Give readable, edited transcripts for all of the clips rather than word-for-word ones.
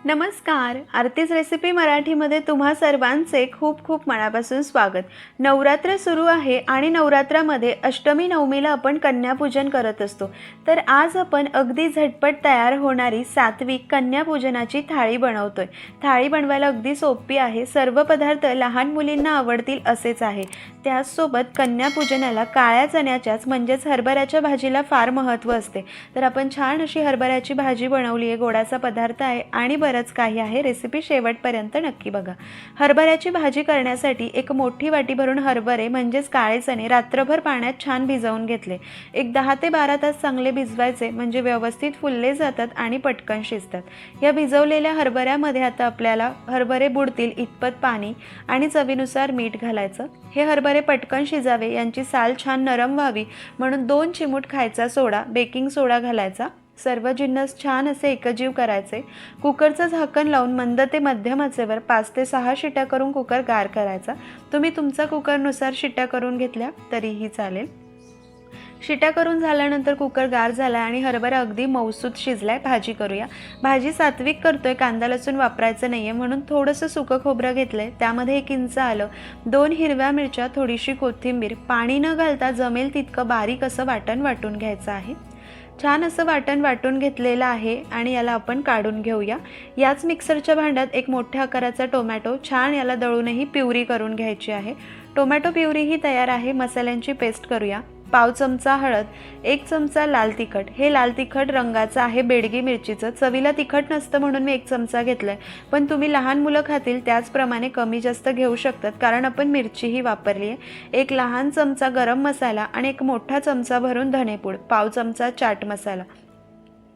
नमस्कार. आरतीच रेसिपी मराठीमध्ये तुम्हा सर्वांचे खूप खूप मनापासून स्वागत. नवरात्र सुरू आहे आणि नवरात्रामध्ये अष्टमी नवमीला आपण कन्यापूजन करत असतो. तर आज आपण अगदी झटपट तयार होणारी सात्विक कन्यापूजनाची थाळी बनवतोय. थाळी बनवायला अगदी सोपी आहे. सर्व पदार्थ लहान मुलींना आवडतील असेच आहे. त्याचसोबत कन्यापूजनाला काळ्या चण्याच्याच म्हणजेच हरभऱ्याच्या भाजीला फार महत्त्व असते. तर आपण छान अशी हरभऱ्याची भाजी बनवली आहे. गोडाचा पदार्थ आहे आणि बरंच काही आहे. रेसिपी शेवटपर्यंत नक्की बघा. हरभऱ्याची भाजी करण्यासाठी एक मोठी वाटी भरून हरभरे म्हणजेच काळे चणे रात्रभर पाण्यात छान भिजवून घेतले. एक 10 ते 12 तास चांगले भिजवायचे म्हणजे व्यवस्थित फुलले जातात आणि पटकन शिजतात. या भिजवलेल्या हरभऱ्यामध्ये आता आपल्याला हरभरे बुडतील इतपत पाणी आणि चवीनुसार मीठ घालायचं. हे हरभरे पटकन शिजावे यांची साल छान नरम व्हावी म्हणून 2 चिमूट खायचा सोडा, बेकिंग सोडा घालायचा. सर्व जिन्नस छान असे एकजीव करायचे. कुकरचं झाकण लावून मंद ते मध्यम आचेवर 5 ते 6 शिट्या करून कुकर गार करायचा. तुम्ही तुमचा कुकरनुसार शिट्या करून घेतल्या तरीही चालेल. शिट्या करून झाल्यानंतर कुकर गार झाला आणि हरभरा अगदी मऊसूत शिजलाय. भाजी करूया. भाजी सात्विक करतोय, कांदा लसूण वापरायचं नाहीये म्हणून थोडंसं सुकं खोबरं घेतलंय. त्यामध्ये 1 इंच आलं, 2 हिरव्या मिरच्या, थोडीशी कोथिंबीर, पाणी न घालता जमेल तितकं बारीक असं वाटण वाटून घ्यायचं आहे. छान असं वाटण वाटून घेतलेलं आहे आणि याला आपण काढून घेऊया. याच मिक्सरच्या भांड्यात एक मोठ्या आकाराचा टोमॅटो छान याला दळूनही प्युरी करून घ्यायची आहे. टोमॅटो प्युरीही तयार आहे. मसाल्यांची पेस्ट करूया. पाव चमचा हळद, 1 चमचा लाल तिखट. हे लाल तिखट रंगाचं आहे, बेडगी मिरचीचं. चवीला तिखट नसतं म्हणून मी 1 चमचा घेतलाय, पण तुम्ही लहान मुलं खातील त्याचप्रमाणे कमी जास्त घेऊ शकतात कारण आपण मिरचीही वापरली आहे. 1 लहान चमचा गरम मसाला आणि 1 मोठा चमचा भरून धनेपूड, पाव चमचा चाट मसाला.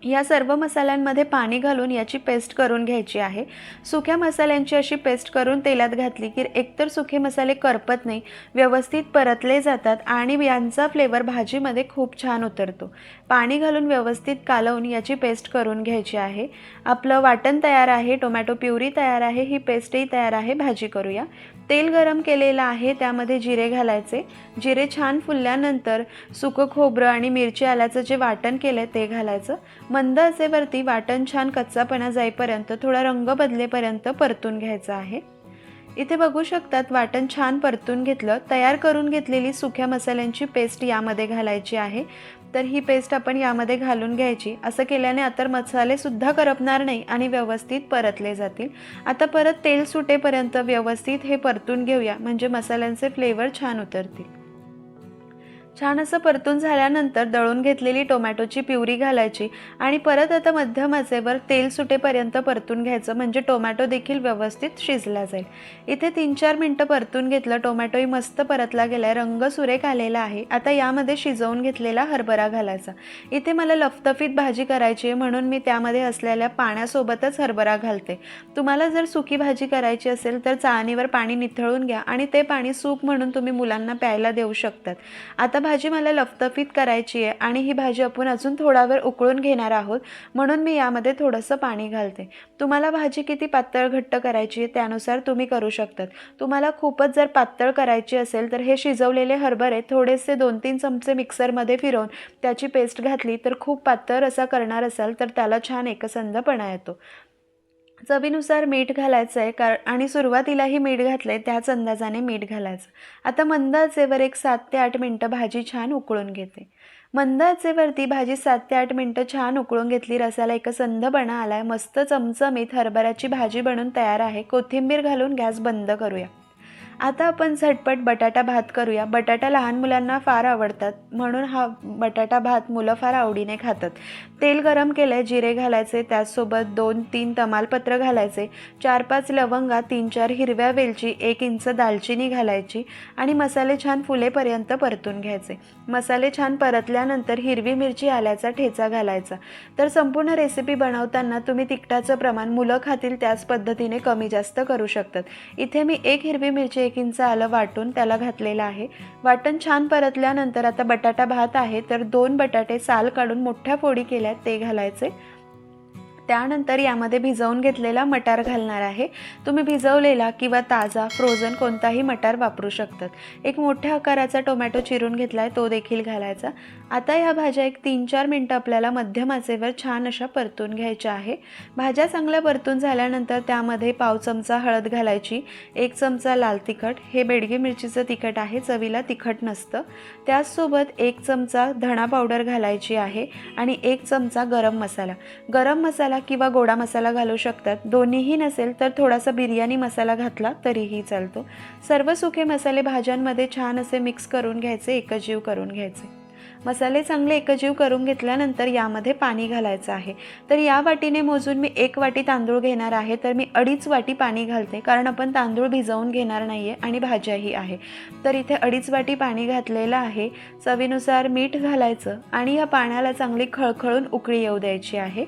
या सर्व मसाल्यांमध्ये पाणी घालून याची पेस्ट करून घ्यायची आहे. सुक्या मसाल्यांची अशी पेस्ट करून तेलात घातली की एकतर सुके मसाले करपत नाही, व्यवस्थित परतले जातात आणि यांचा फ्लेवर भाजीमध्ये खूप छान उतरतो. पाणी घालून व्यवस्थित कालवून याची पेस्ट करून घ्यायची आहे. आपलं वाटण तयार आहे, टोमॅटो प्युरी तयार आहे, ही पेस्टही तयार आहे. भाजी करूया. तेल गरम केलेलं आहे, त्यामध्ये जिरे घालायचे. जिरे छान फुलल्यानंतर सुकं खोबरं आणि मिरची आल्याचं जे वाटण केलं ते घालायचं. मंद आचेवरती वाटण छान कच्चापणा जाईपर्यंत, थोडा रंग बदलेपर्यंत परतून घ्यायचं आहे. इथे बघू शकतात वाटण छान परतून घेतलं. तयार करून घेतलेली सुक्या मसाल्यांची पेस्ट यामध्ये घालायची आहे. तर ही पेस्ट आपण यामध्ये घालून घ्यायची. असं केल्याने आता मसाले सुद्धा करपणार नाही आणि व्यवस्थित परतले जातील. आता परत तेल सुटेपर्यंत व्यवस्थित हे परतून घेऊया म्हणजे मसाल्यांचे फ्लेवर छान उतरतील. छान असं परतून झाल्यानंतर दळून घेतलेली टोमॅटोची प्युरी घालायची आणि परत आता मध्यम आचेवर तेल सुटेपर्यंत परतून घ्यायचं म्हणजे टोमॅटो देखील व्यवस्थित शिजला जाईल. इथे 3-4 मिनटं परतून घेतलं. टोमॅटोही मस्त परतला गेलाय, रंग सुरेख आलेला आहे. आता यामध्ये शिजवून घेतलेला हरभरा घालायचा. इथे मला लफतफीत भाजी करायची आहे म्हणून मी त्यामध्ये असलेल्या पाण्यासोबतच हरभरा घालते. तुम्हाला जर सुकी भाजी करायची असेल तर चाळणीवर पाणी निथळून घ्या आणि ते पाणी सूप म्हणून तुम्ही मुलांना प्यायला देऊ शकतात. आता भाजी मला लफतफीत करायची आहे आणि ही भाजी आपण अजून थोडा वेळ उकळून घेणार आहोत म्हणून मी यामध्ये थोडंसं पाणी घालते. तुम्हाला भाजी किती पातळ घट्ट करायची आहे त्यानुसार तुम्ही करू शकतात. तुम्हाला खूपच जर पातळ करायची असेल तर हे शिजवलेले हरभरे थोडेसे 2-3 चमचे मिक्सरमध्ये फिरवून त्याची पेस्ट घातली तर खूप पातळ रसा करणार असाल तर त्याला छान एकसंधपणा येतो. चवीनुसार मीठ घालायचं आहे आणि सुरुवातीलाही मीठ घातलं आहे त्याच अंदाजाने मीठ घालायचं. आता मंद आचेवर एक 7 ते 8 मिनटं भाजी छान उकळून घेते. मंद आचेवरती भाजी 7 ते 8 मिनटं छान उकळून घेतली. रसाला एकसंधपणा आला आहे. मस्त चमचमीत हरभऱ्याची भाजी बनून तयार आहे. कोथिंबीर घालून गॅस बंद करूया. आता आपण झटपट बटाटा भात करूया. बटाटा लहान मुलांना फार आवडतात म्हणून हा बटाटा भात मुलं फार आवडीने खातात. तेल गरम केलं आहे, जिरे घालायचे, त्याचसोबत 2-3 तमालपत्र घालायचे, 4-5 लवंगा, 3-4 हिरव्या वेलची, 1 इंच दालचिनी घालायची आणि मसाले छान फुलेपर्यंत परतून घ्यायचे. मसाले छान परतल्यानंतर हिरवी मिरची आल्याचा ठेचा घालायचा. तर संपूर्ण रेसिपी बनवताना तुम्ही तिखटाचं प्रमाण मुलं खातील त्याच पद्धतीने कमी जास्त करू शकतात. इथे मी 1 हिरवी मिरची, 1 इंच आलं वाटून त्याला घातलेलं आहे. वाटण छान परतल्यानंतर आता बटाटा भात आहे तर 2 बटाटे साल काढून मोठ्या फोडी केल्यात ते घालायचे. त्यानंतर यामध्ये भिजवून घेतलेला मटार घालणार आहे. तुम्ही भिजवलेला किंवा ताजा फ्रोझन कोणताही मटार वापरू शकतात. एक मोठ्या आकाराचा टोमॅटो चिरून घेतला आहे, तो देखील घालायचा. आता ह्या भाज्या एक 3-4 मिनटं आपल्याला मध्यम आचेवर छान अशा परतून घ्यायच्या आहे. भाज्या चांगल्या परतून झाल्यानंतर त्यामध्ये पाव चमचा हळद घालायची, 1 चमचा लाल तिखट, हे बेडगी मिरचीचं तिखट आहे, चवीला तिखट नसतं. त्याचसोबत 1 चमचा धणा पावडर घालायची आहे आणि 1 चमचा गरम मसाला. गरम मसाला किंवा गोडा मसाला घालू शकतात. दोन्हीही नसेल तर थोडासा बिर्याणी मसाला घातला तरीही चालतो. सर्व सुके मसाले भाज्यांमध्ये छान असे मिक्स करून घ्यायचे, एकजीव करून घ्यायचे. मसाले चांगले एकजीव करून घेतल्यानंतर यामध्ये पाणी घालायचं आहे. तर या वाटीने मोजून मी 1 वाटी तांदूळ घेणार आहे, तर मी 2.5 वाटी पाणी घालते, कारण आपण तांदूळ भिजवून घेणार नाही आहे आणि भाज्याही आहे. तर इथे 2.5 वाटी पाणी घातलेलं आहे. चवीनुसार मीठ घालायचं आणि या पाण्याला चांगली खळखळून उकळी येऊ द्यायची आहे.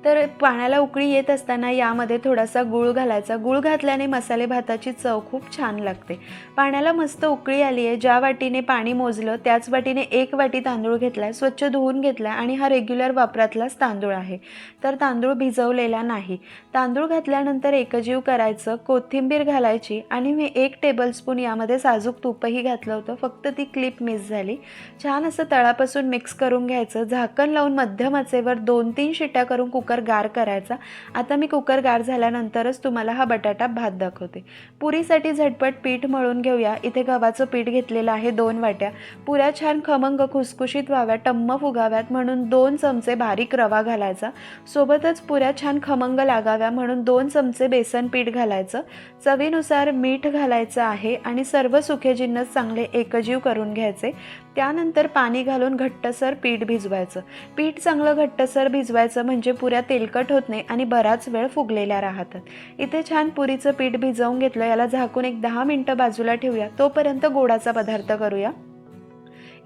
तर पाण्याला उकळी येत असताना यामध्ये थोडासा गूळ घालायचा. गूळ घातल्याने मसाले भाताची चव खूप छान लागते. पाण्याला मस्त उकळी आली आहे. ज्या वाटीने पाणी मोजलं त्याच वाटीने 1 वाटी तांदूळ घेतला आहे, स्वच्छ धुवून घेतला आहे आणि हा रेग्युलर वापरातलाच तांदूळ आहे. तर तांदूळ भिजवलेला नाही. तांदूळ घातल्यानंतर एकजीव करायचं, कोथिंबीर घालायची आणि मी 1 टेबलस्पून यामध्ये साजूक तूपही घातलं होतं, फक्त ती क्लिप मिस झाली. छान असं तळापासून मिक्स करून घ्यायचं. झाकण लावून मध्यम आचेवर 2-3 शिट्या करून कुकर गार करायचा. आता मी कुकर गार झाल्यानंतरच तुम्हाला हा बटाटा भात दाखवते. पुरीसाठी झटपट पीठ मळून घेऊया. इथे गव्हाचं पीठ घेतलेलं आहे 2 वाट्या. पुऱ्या छान खमंग खुसखुशीत व्हाव्यात, टम्म फुगाव्यात म्हणून 2 चमचे बारीक रवा घालायचा. सोबतच पुऱ्या छान खमंग लागाव्या म्हणून 2 चमचे बेसन पीठ घालायचं. चवीनुसार मीठ घालायचं आहे आणि सर्व सुके जिन्नस चांगले एकजीव करून घ्यायचे. त्यानंतर पाणी घालून घट्टसर पीठ भिजवायचं. पीठ चांगलं घट्टसर भिजवायचं म्हणजे पुऱ्या तेलकट होत नाही आणि बराच वेळ फुगलेल्या राहतात. इथे छान पुरीचं पीठ भिजवून घेतलं. याला झाकून एक 10 मिनटं बाजूला ठेवूया. तोपर्यंत गोडाचा पदार्थ करूया.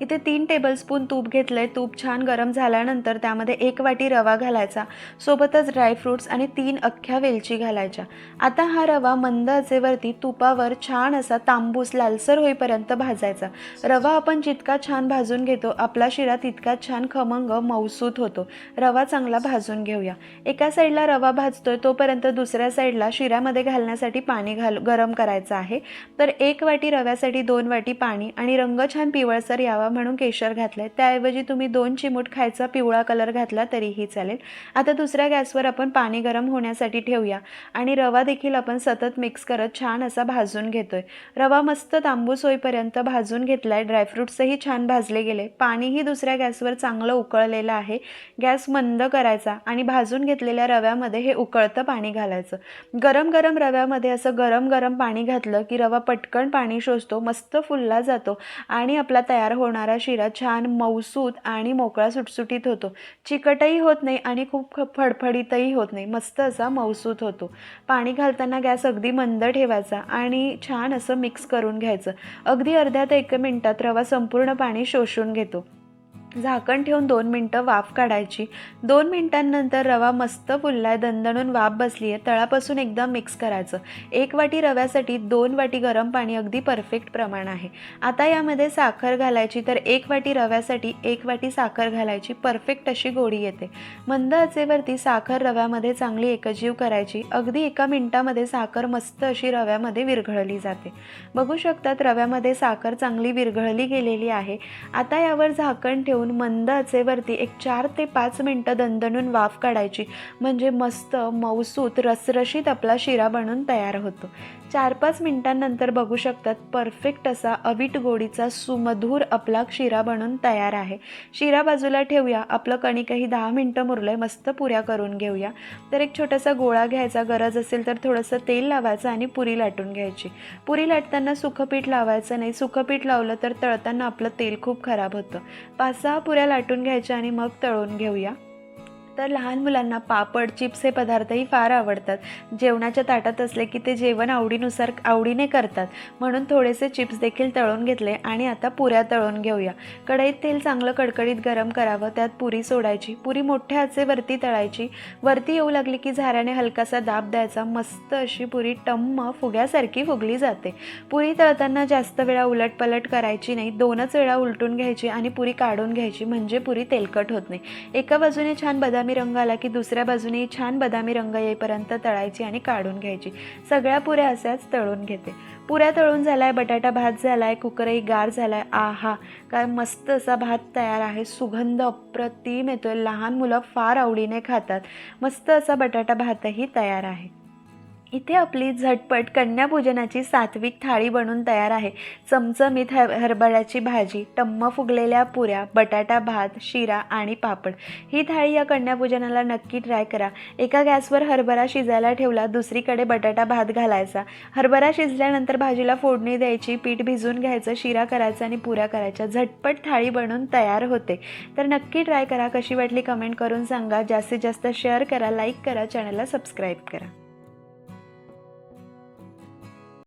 इथे 3 टेबलस्पून तूप घेतलं आहे. तूप छान गरम झाल्यानंतर त्यामध्ये 1 वाटी रवा घालायचा, सोबतच ड्रायफ्रूट्स आणि 3 अख्ख्या वेलची घालायच्या. आता हा रवा मंद आचेवरती तुपावर छान असा तांबूस लालसर होईपर्यंत भाजायचा. रवा आपण जितका छान भाजून घेतो आपला शिरा तितकाच छान खमंग मऊसूत होतो. रवा चांगला भाजून घेऊया. एका साईडला रवा भाजतोय तोपर्यंत दुसऱ्या साईडला शिऱ्यामध्ये घालण्यासाठी पाणी गरम करायचं आहे. तर 1 वाटी रव्यासाठी 2 वाटी पाणी आणि रंग छान पिवळसर यावा म्हणून केशर घातलंय. त्याऐवजी तुम्ही 2 चिमूट खायचा पिवळा कलर घातला तरीही चालेल. आता दुसऱ्या गॅसवर आपण पाणी गरम होण्यासाठी ठेवूया आणि रवा देखील आपण सतत मिक्स करत छान असा भाजून घेतोय. रवा मस्त तांबूस होईपर्यंत भाजून घेतलाय. ड्रायफ्रूट्सही छान भाजले गेले. पाणीही दुसऱ्या गॅसवर चांगलं उकळलेलं आहे. गॅस मंद करायचा आणि भाजून घेतलेल्या रव्यामध्ये हे उकळतं पाणी घालायचं. गरम गरम रव्यामध्ये असं गरम गरम पाणी घातलं की रवा पटकन पाणी शोषतो, मस्त फुलला जातो आणि आपला तयार होणारा शिरा छान मऊसूत आणि मोकळा सुटसुटीत होतो. चिकटही होत नाही आणि खूप फडफडीतही होत नाही. मस्त असा मऊसूत होतो. पाणी घालताना गॅस अगदी मंद ठेवायचा आणि छान असं मिक्स करून घ्यायचं. अगदी अर्ध्या ते 1 मिनिटात रवा संपूर्ण पाणी शोषून घेतो. झाकण ठेवून 2 मिनटं वाफ काढायची. 2 मिनिटांनंतर रवा मस्त फुललाय, दणदणून वाफ बसली आहे. तळापासून एकदा मिक्स करायचं. 1 वाटी रव्यासाठी 2 वाटी गरम पाणी अगदी परफेक्ट प्रमाण आहे. आता यामध्ये साखर घालायची. तर 1 वाटी रव्यासाठी 1 वाटी साखर घालायची. परफेक्ट अशी गोडी येते. मंद आचेवरती साखर रव्यामध्ये चांगली एकजीव करायची. अगदी 1 मिनिटामध्ये साखर मस्त अशी रव्यामध्ये विरघळली जाते. बघू शकतात रव्यामध्ये साखर चांगली विरघळली गेलेली आहे. आता यावर झाकण ठेवून मंद आचेवरती एक 4 ते 5 मिनिटं दणदणून वाफ काढायची. म्हणजे मस्त मऊसूत रसरशीत आपला शिरा बनून तयार होतो. 4-5 मिनिटांनंतर बघू शकतात परफेक्ट असा अवीट गोडीचा सुमधूर आपला शिरा बनून तयार आहे. शिरा बाजूला ठेवूया. आपलं कणिकही 10 मिनिटं मुरलंय. मस्त पुऱ्या करून घेऊया. तर एक छोटासा गोळा घ्यायचा. गरज असेल तर थोडंसं तेल लावायचं आणि पुरी लाटून घ्यायची. पुरी लाटताना सुखं पीठ लावायचं नाही. सुखं पीठ लावलं तर तळताना आपलं तेल खूप खराब होतं. 5-6 पुऱ्या लाटून घ्यायच्या आणि मग तळून घेऊया. तर लहान मुलांना पापड, चिप्स हे पदार्थही फार आवडतात. जेवणाच्या ताटात असले की ते जेवण आवडीने करतात. म्हणून थोडेसे चिप्स देखील तळून घेतले आणि आता पुऱ्या तळून घेऊया. कढईत तेल चांगलं कडकडीत गरम करावं. त्यात पुरी सोडायची. पुरी मोठ्या आचेवरती तळायची. वरती येऊ लागली की झाऱ्याने हलकासा दाब द्यायचा. मस्त अशी पुरी टम्म फुग्यासारखी फुगली जाते. पुरी तळताना जास्त वेळा उलटपलट करायची नाही. 2च वेळा उलटून घ्यायची आणि पुरी काढून घ्यायची म्हणजे पुरी तेलकट होत नाही. एका बाजूने छान बदामी बदामी रंग आला की दुसऱ्या बाजूने छान बदामी रंग येईपर्यंत तळायची आणि काढून घ्यायची. सगळ्या पुऱ्या अशाच तळून घेते. पुऱ्या तळून झालाय, बटाटा भात झालाय, कुकरही गार झालाय. आहा, काय मस्त असा भात तयार आहे. सुगंध अप्रतिम येतोय. लहान मुलं फार आवडीने खातात. मस्त असा बटाटा भातही तयार आहे. इथे आपली झटपट कन्यापूजनाची सात्विक थाळी बनून तयार आहे. चमचमीत हरभऱ्याची भाजी, टम्म फुगलेल्या पुऱ्या, बटाटा भात, शिरा आणि पापड. ही थाळी या कन्यापूजनाला नक्की ट्राय करा. एका गॅसवर हरभरा शिजायला ठेवला, दुसरीकडे बटाटा भात घालायचा. हरभरा शिजल्यानंतर भाजीला फोडणी द्यायची, पीठ भिजवून घ्यायचं, शिरा करायचा आणि पुऱ्या करायच्या. झटपट थाळी बनून तयार होते. तर नक्की ट्राय करा. कशी वाटली कमेंट करून सांगा. जास्तीत जास्त शेअर करा, लाईक करा, चॅनलला सबस्क्राईब करा.